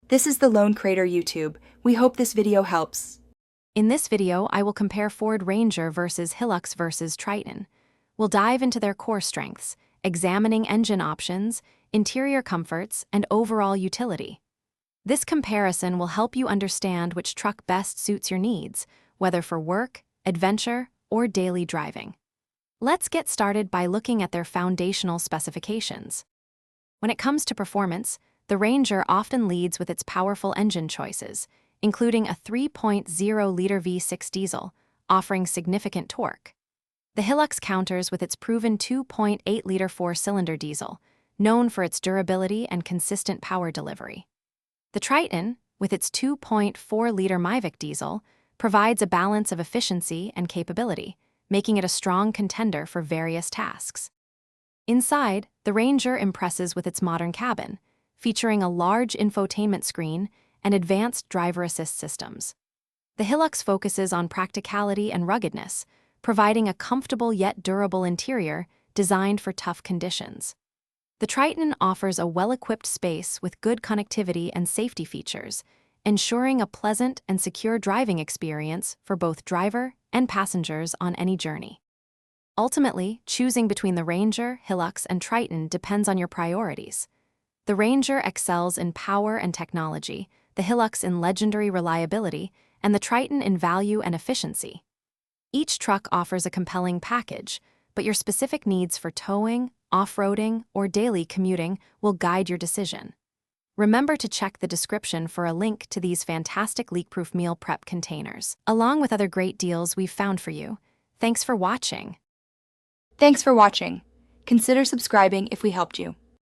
This is the Lone Crater YouTube. We hope this video helps. In this video, I will compare Ford Ranger versus Hilux versus Triton. We'll dive into their core strengths, examining engine options, interior comforts, and overall utility. This comparison will help you understand which truck best suits your needs, whether for work, adventure, or daily driving. Let's get started by looking at their foundational specifications. When it comes to performance, the Ranger often leads with its powerful engine choices, including a 3.0-liter V6 diesel, offering significant torque. The Hilux counters with its proven 2.8-liter four-cylinder diesel, known for its durability and consistent power delivery. The Triton, with its 2.4-liter Mavic diesel, provides a balance of efficiency and capability, making it a strong contender for various tasks. Inside, the Ranger impresses with its modern cabin, featuring a large infotainment screen and advanced driver assist systems. The Hilux focuses on practicality and ruggedness, providing a comfortable yet durable interior designed for tough conditions. The Triton offers a well-equipped space with good connectivity and safety features, ensuring a pleasant and secure driving experience for both driver and passengers on any journey. Ultimately, choosing between the Ranger, Hilux, and Triton depends on your priorities. The Ranger excels in power and technology, the Hilux in legendary reliability, and the Triton in value and efficiency. Each truck offers a compelling package, but your specific needs for towing, off-roading, or daily commuting will guide your decision. Remember to check the description for a link to these fantastic leak-proof meal prep containers, along with other great deals we've found for you. Thanks for watching. Thanks for watching. Consider subscribing if we helped you.